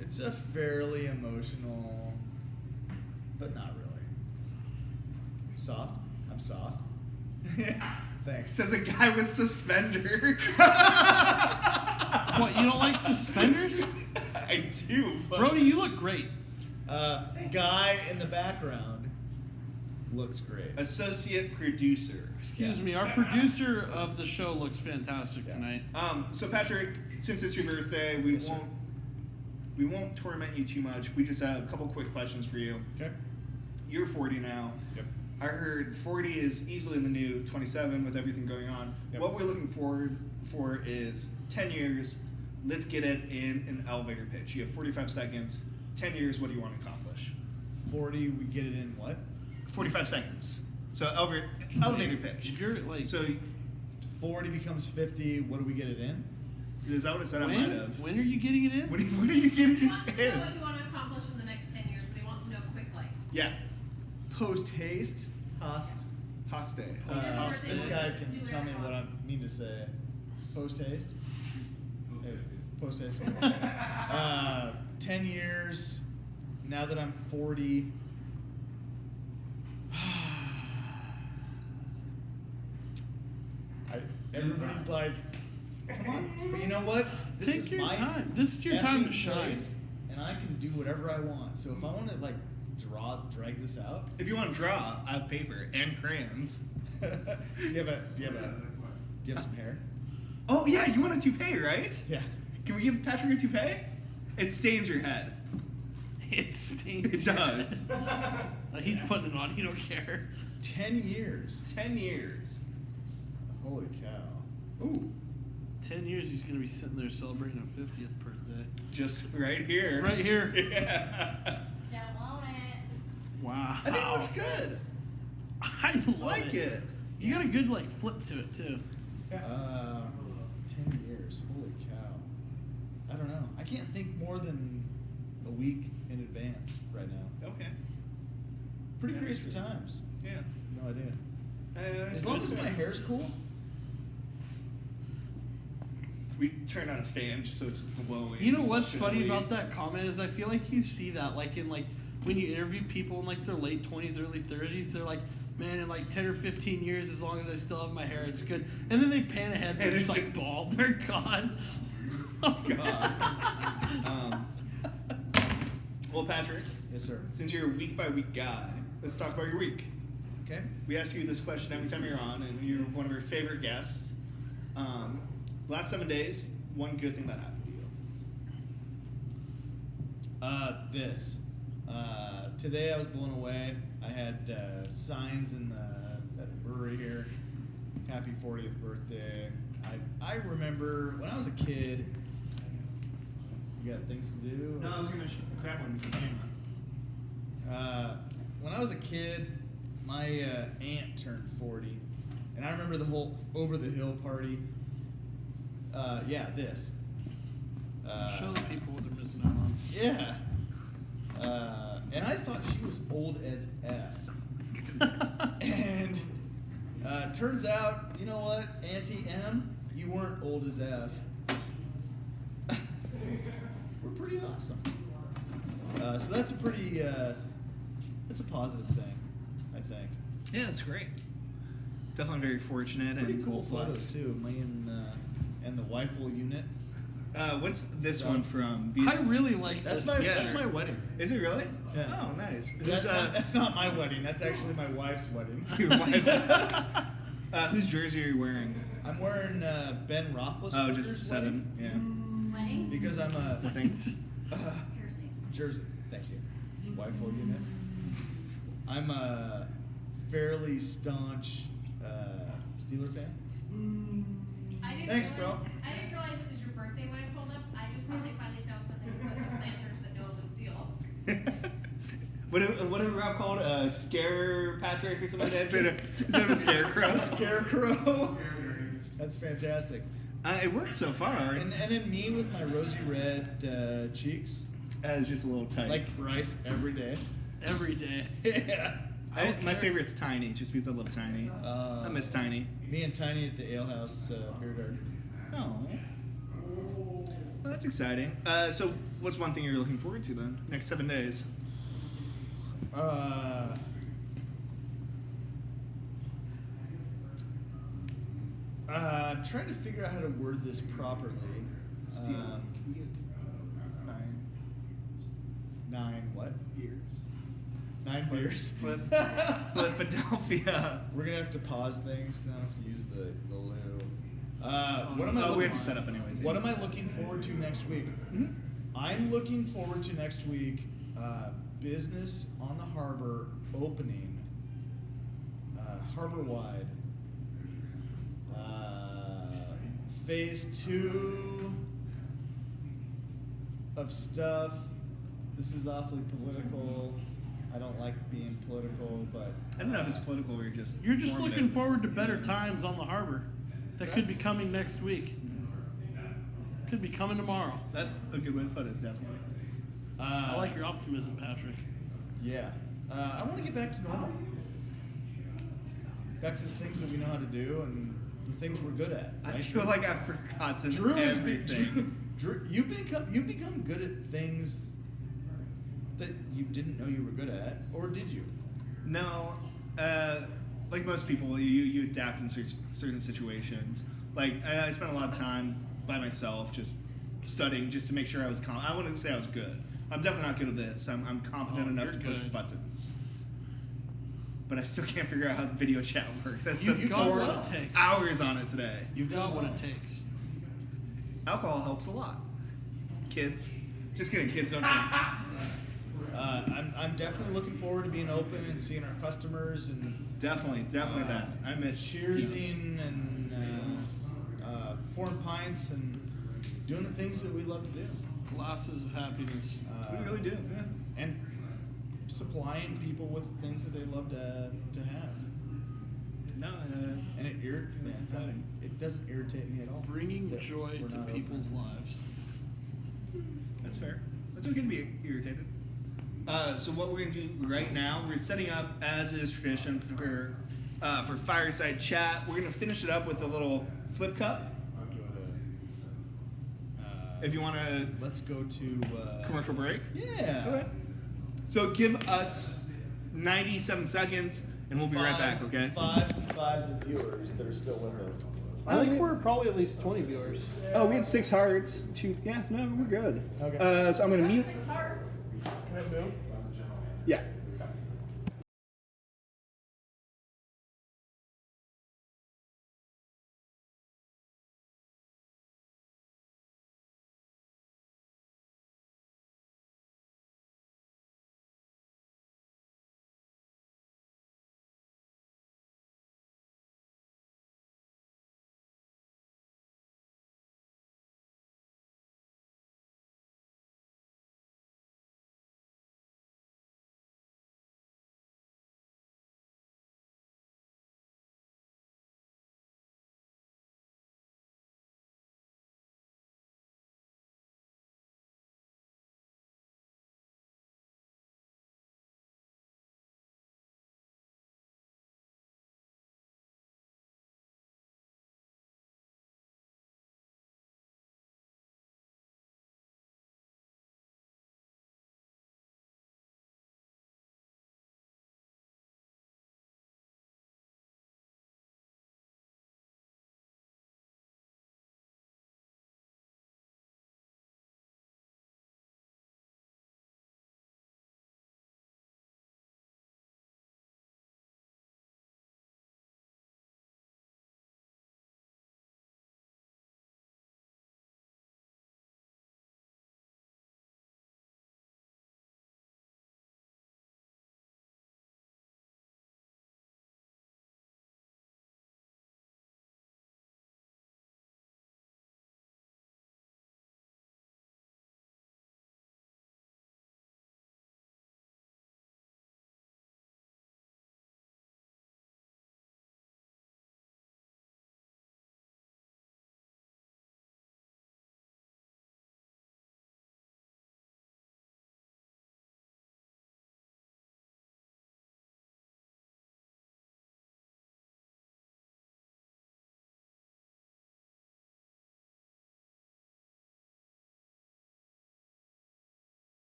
It's a fairly emotional, but not really. Soft? I'm soft. Thanks. Says a guy with suspenders. What, you don't like suspenders? I do, but Brody, you look great. Guy in the background looks great. associate producer. Excuse me, our producer of the show looks fantastic tonight. So Patrick, since it's your birthday, Yes, sir. we won't torment you too much. We just have a couple quick questions for you. Okay. You're 40 now. Yep. I heard 40 is easily in the new 27 with everything going on. Yep. What we're looking forward for is 10 years. Let's get it in an elevator pitch. You have 45 seconds. 10 years, what do you want to accomplish? 40, we get it in what? 45 seconds. So elevator pitch. If you're like, So 40 becomes 50, what do we get it in? is that what it said? I might have. when are you getting it in? What are you getting He wants to know in? what you want to accomplish in the next 10 years, but he wants to know quickly. Yeah. Post haste, host. Hoste. This guy can tell me what I mean to say. Post haste? Post haste. 10 years, now that I'm 40. Everybody's like, come on. But you know what? This Take is your my time. This is your time to effing shine. place, and I can do whatever I want. So if I want to like drag this out, If you want to draw, I have paper and crayons. do you have some hair? Oh yeah, you want a toupee, right? Yeah. Can we give Patrick a toupee? It stains your head. It stings. It does. He's putting it on. He don't care. 10 years. 10 years. Holy cow. Ooh, 10 years, he's gonna be sitting there celebrating a 50th birthday. just right here. Right here. Yeah. Don't want it. Wow. I think it looks good. I love Like it. You got a good like flip to it too. 10 years. Holy cow. I don't know. I can't think more than a week in advance right now. Okay. Pretty Yeah, crazy that's true. times. Yeah. No idea. As long as my hair's cool. We turned on a fan just so it's blowing. You know what's funny lusciously. about that comment is I feel like you see that like in like when you interview people in like their late 20s, early 30s, they're like, man, in like 10 or 15 years, as long as I still have my hair, it's good. And then they pan ahead, they're And just it's like just- bald, they're gone. Oh Um, well, Patrick, Yes, sir. since you're a week by week guy, let's talk about your week. Okay. We ask you this question every time you're on, and you're one of our favorite guests. Last 7 days, one good thing that happened to you. This. Today I was blown away. I had signs at the brewery here. Happy 40th birthday. I remember when I was a kid. You got things to do? No, I was gonna grab one for the camera. When I was a kid, my aunt turned 40, and I remember the whole over the hill party. This. Show the people what they're missing out on. Yeah. And I thought she was old as F. And turns out, you know what, Auntie M, you weren't old as F. We're pretty awesome. So that's a pretty, that's a positive thing, I think. Yeah, that's great. Definitely very fortunate Pretty and cool photos blessed. too. Me and the wifeful unit. What's this So- one from? I really like That's this. my yeah. that's my wedding. Is it really? Yeah. Oh, nice. That's not my wedding. That's actually my wife's wedding. Your wife's- whose jersey are you wearing? I'm wearing Ben Roethlisberger's Oh, just 7. Yeah. Wedding? because I'm a Thanks. Jersey. Jersey. Thank you. Wife will get it. I'm a fairly staunch Steeler fan. I didn't Thanks, realize, bro. I didn't realize it was your birthday when I pulled up. I just thought they finally found something to put the planters that no one would steal. What did Rob call it? Scare Patrick or something like that? Instead of a scarecrow. A scarecrow. That's fantastic. It worked so far. And then me with my rosy red cheeks, It's just a little tight. like Bryce every day. Every day. Yeah. My favorite's Tiny, just because I love Tiny. I miss Tiny. Me and Tiny at the Ale House beer garden. Oh. Well, that's exciting. So, what's one thing you're looking forward to then? Next 7 days. I'm trying to figure out how to word this properly. Nine what? Beers. 9 beers. Philadelphia. We're gonna have to pause things because I don't have to use the loo. What am I? Oh, looking, we have to set up anyways. What am I looking forward to next week? Mhm. I'm looking forward to next week. Business on the harbor opening. Harbor wide. Phase 2 of stuff. This is awfully political. I don't like being political, but I don't know if it's political or just. You're just informative. looking forward to better times on the harbor. That could be That's- coming next week. Could be coming tomorrow. That's a good way to put it, definitely. I like your optimism, Patrick. Yeah. I want to get back to normal. Back to the things that we know how to do and the things we're good at. I right, feel Drew? like I've forgotten Drew has everything. Drew, you've become good at things that you didn't know you were good at, or did you? No, like most people, you adapt in certain situations. Like I spent a lot of time by myself, just studying, just to make sure I was. I wouldn't say I was good. I'm definitely not good at this. I'm competent Oh, enough to you're push good. buttons, but I still can't figure out how the video chat works. I spent You've got 4 what it takes. hours on it today. You've got what it takes. Alcohol helps a lot. Kids, just kidding. Kids don't drink. I'm definitely looking forward to being open and seeing our customers and Definitely that. I miss cheersing and pouring pints and doing the things that we love to do. Glasses of happiness. We really do. Yeah. And supplying people with things that they love to have. No, And it doesn't irritate me at all. Bringing that joy we're to not people's open. lives. that's fair. That's okay to be irritated. So what we're gonna do right now, we're setting up, as is tradition, for Fireside Chat. We're gonna finish it up with a little flip cup. If you want to Let's go to commercial break. Yeah. Okay. So give us 97 seconds, and we'll be right back. Okay. Fives of viewers that are still with us. I think we're probably at least 20 viewers. Oh, we had 6 hearts. 2. Yeah, no, we're good. Okay. So I'm gonna mute. 6 hearts. Can I move? Yeah.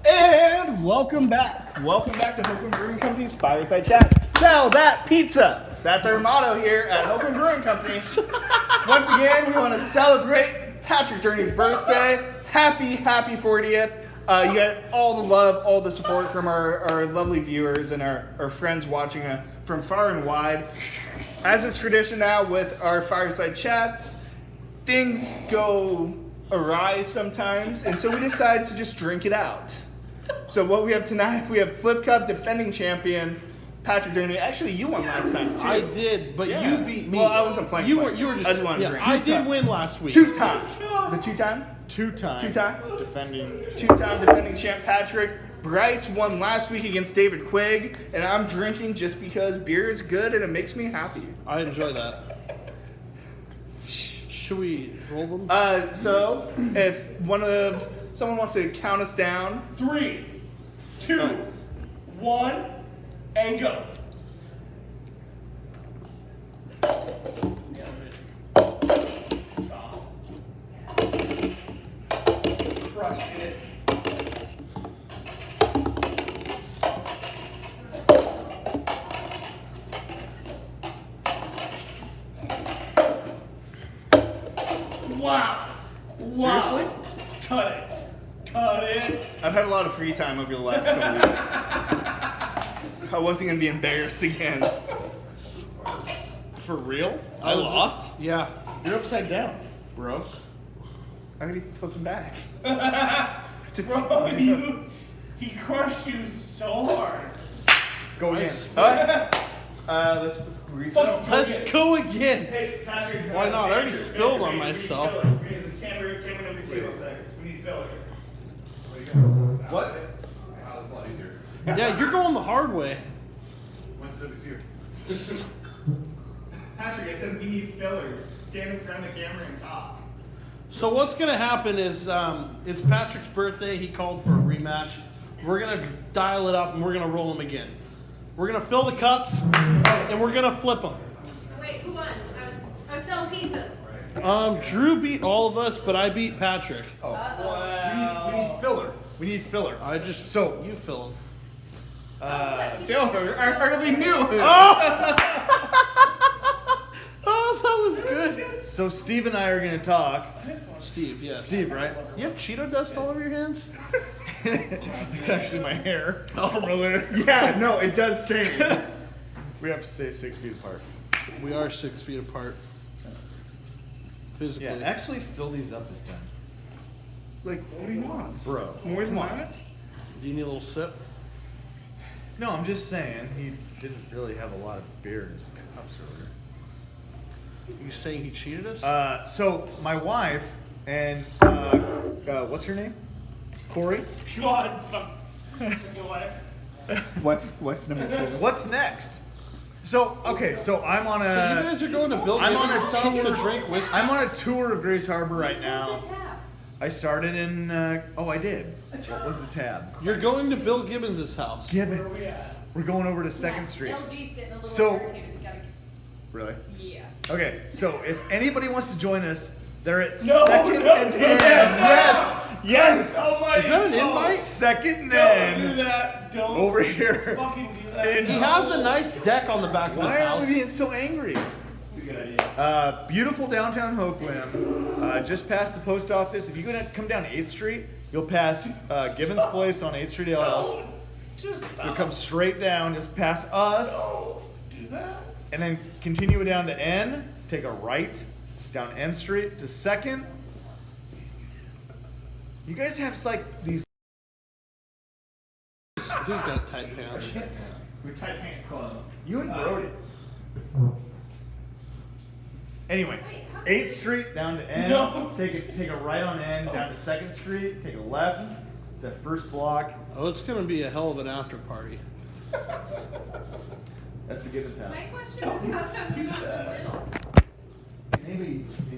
And welcome back. Welcome back to Hope and Brewing Company's Fireside Chat. Sell that pizza. That's our motto here at Hope and Brewing Company. Once again, we want to celebrate Patrick during his birthday. Happy 40th. You got all the love, all the support from our lovely viewers and our friends watching from far and wide. As is tradition now with our Fireside Chats, things go awry sometimes, and so we decided to just drink it out. So what we have tonight, we have Flip Cup defending champion Patrick Durney. Actually, you won last time too. I did, but Yeah. you beat me. Well, I wasn't playing. You were just. I just wanted to yeah, drink. I did win last week. Two-time. The two-time? Two-time defending. Two-time defending champ Patrick. Bryce won last week against David Quigg, and I'm drinking just because beer is good and it makes me happy. I enjoy that. Should we roll them? So if someone wants to count us down, 3, 2, 1, and go. Soft. Crushed it. Wow. Seriously? Cut it. Cut it. I've had a lot of free time over the last couple weeks. I wasn't gonna be embarrassed again. For real? I lost? Yeah. You're upside down, bro. I already flipped him back. Bro, he crushed you so hard. Let's go again. Alright. Let's refill. Let's go again. Hey, Patrick. Why not? I already spilled on myself. We need the camera number 2 up there. We need filler. What? Wow, that's a lot easier. Yeah, you're going the hard way. When's WC? Patrick, I said we need fillers. Stand in front of the camera and talk. So what's gonna happen is it's Patrick's birthday. He called for a rematch. We're gonna dial it up and we're gonna roll them again. We're gonna fill the cups and we're gonna flip them. Wait, who won? I was selling pizzas. Drew beat all of us, but I beat Patrick. We need filler. We need filler. I just you fill them. Filler? I hardly knew him. Oh, that was good. So Steve and I are gonna talk. Steve, yes. Steve, right? You have Cheeto dust all over your hands? It's actually my hair. Oh. Yeah, no, it does sting. We have to stay 6 feet apart. We are 6 feet apart. Physically. Yeah, actually fill these up this time. Like, what do you want? Bro. More than that? Do you need a little sip? No, I'm just saying he didn't really have a lot of beer in his cups earlier. You saying he cheated us? So my wife and what's her name? Corey. God, fuck. Second wife. Wife number 2. What's next? So okay, so I'm on so you a guys are going to Bill I'm on a Gibbons' house to tour. drink whiskey? I'm on a tour of Grace Harbor right now. I started in I did. What was the tab? You're going to Bill Gibbons' house. Gibbons. We're going over to 2nd Street. LG's getting a little So- irritated. We gotta, Really? yeah. Okay, so if anybody wants to join us, they're at No, 2nd no, and do N. that. Yes. Oh my Is that an God. invite? 2nd and Don't do N. that. Don't Over here. fucking do that. And He has a nice deck on the back of his Why are house. we being so angry? It's a good idea. Beautiful downtown Hoquiam, just past the post office. If you come down 8th Street, you'll pass Gibbons Place on 8th Street LS. Just stop. You'll come straight down, just past us, Do that. and then continue down to N. Take a right down N Street to 2nd. You guys have like these. Who's got tight pants? With tight pants. You and Brody. Anyway, Wait, how- 8th Street down to N. No. Take a right on N down to 2nd Street. Take a left. It's that first block. Oh, it's going to be a hell of an after party. That's the Gibbons house. My question is, how come you're not in the middle? Maybe see.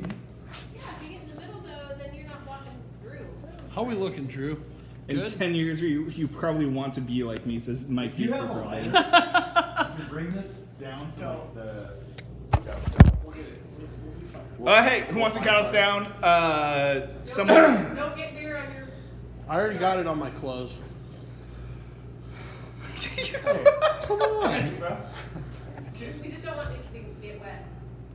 Yeah, if you get in the middle though, then you're not walking through. How we looking, Drew? In Good? 10 years, you probably want to be like me, says Mike. You Beaver have a provider. light. You bring this down to like the. Hey, who wants to count us down? Someone. Don't get beer on your. I already got it on my clothes. Come on. We just don't want it to get wet.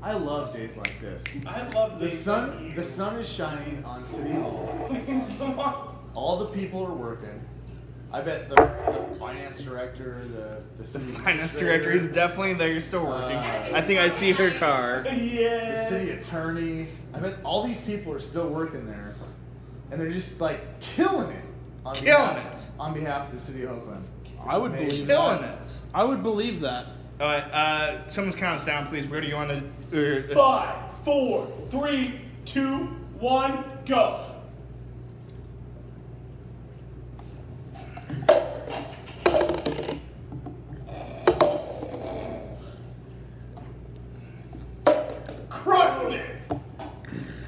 I love days like this. I love The sun is shining on City Hall. All the people are working. I bet the finance director, the city Finance administrator, director is definitely there, still working. Uh, I think I see her car. the city attorney. I bet all these people are still working there, and they're just like killing it. On behalf of the city of Oakland. I would Amazing. believe Killing that. it. I would believe that. All right, someone's count us down, please. Where do you want to? 5, 4, 3, 2, 1, go. Crushing it.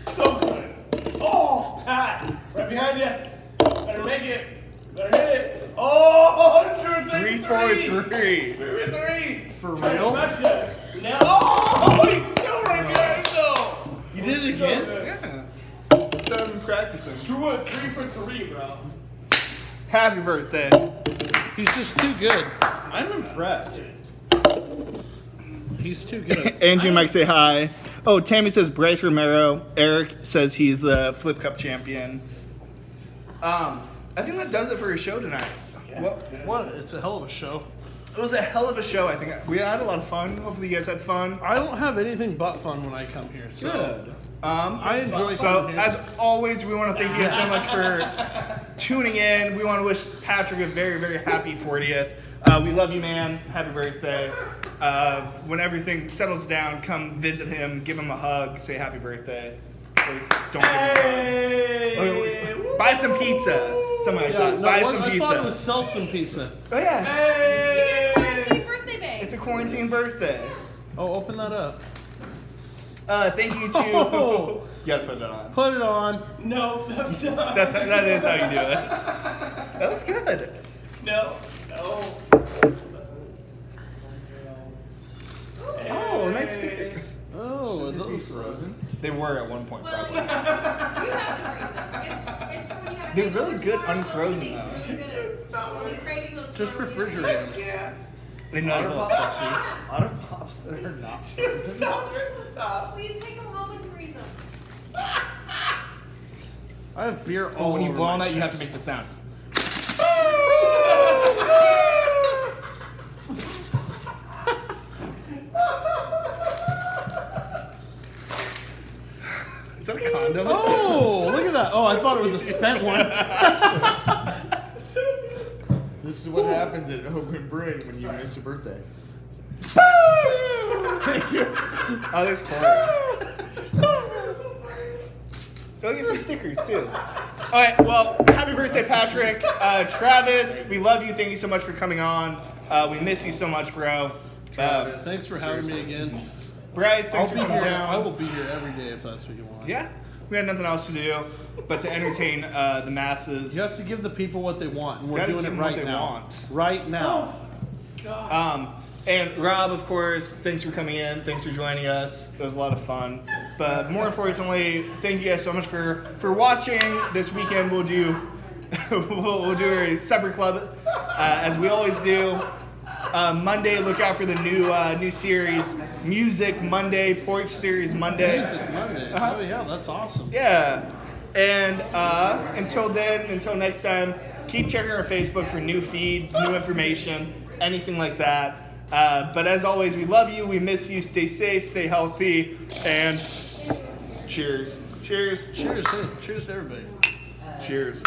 So good. Oh, Pat, right behind you. Better make it. Better hit it. Oh, 3, 4, 3. 3. For Trying to real? match it. Now, oh, he's so right behind though. You did it So again? good. Yeah. So I've been practicing. 3 for 3, bro. Happy birthday. He's just too good. I'm impressed. He's too good. Angie and Mike say hi. Oh, Tammy says Bryce Romero. Eric says he's the Flip Cup champion. I think that does it for your show tonight. Well, What? It's a hell of a show. it was a hell of a show. I think we had a lot of fun. Hopefully you guys had fun. I don't have anything but fun when I come here. So Good. I enjoy So coming here. as always, we want to thank you guys so much for tuning in. We want to wish Patrick a very, very happy 40th. We love you, man. Happy birthday. When everything settles down, come visit him, give him a hug, say happy birthday. Or don't give him a hug. Or buy some pizza. Something like that. Buy some I pizza. thought it was sell some pizza. Oh yeah. You get a quarantine birthday bag. It's a quarantine birthday. Oh, open that up. Thank you to. Oh. You gotta put it on. Put it on. No, that's not. That is how you do it. That looks good. No. Oh, nice sticker. Oh, are These those frozen? They were at one point, Well, probably. you have to freeze them. It's for when you have a They're hangover really good tomorrow. unfrozen, It tastes really good. When you're craving those Just tomorrow, refrigerate them. They know Otter those Pops? stuff. Otter Pops that are not frozen. Well, you take them home and freeze them. I have beer all Oh, when you over blow on my that, you have to chest. make the sound. Is that a condom? Oh, look at that. Oh, I thought it was a spent one. This is what happens at Oakland Brewing when you miss a birthday. Oh, there's Corey. Go get some stickers too. All right. Well, happy birthday, Patrick. Travis, we love you. Thank you so much for coming on. We miss you so much, bro. Travis. Thanks for having me again. Bryce, I'll thanks for be coming here. down. I will be here every day if that's what you want. Yeah, we had nothing else to do but to entertain the masses. You have to give the people what they want, and we're Gotta doing give it them what right they now. want. Right now. And Rob, of course, thanks for coming in. Thanks for joining us. It was a lot of fun. But more importantly, thank you guys so much for watching. This weekend we'll do we'll do a separate club as we always do. Monday, look out for the new series, Music Monday, Porch Series Monday. Music Monday. Uh-huh. Oh yeah, that's awesome. Yeah. And until next time, keep checking our Facebook for new feeds, new information, anything like that. But as always, we love you, we miss you, stay safe, stay healthy, and cheers. Cheers. Cheers, hey, cheers to everybody. Cheers.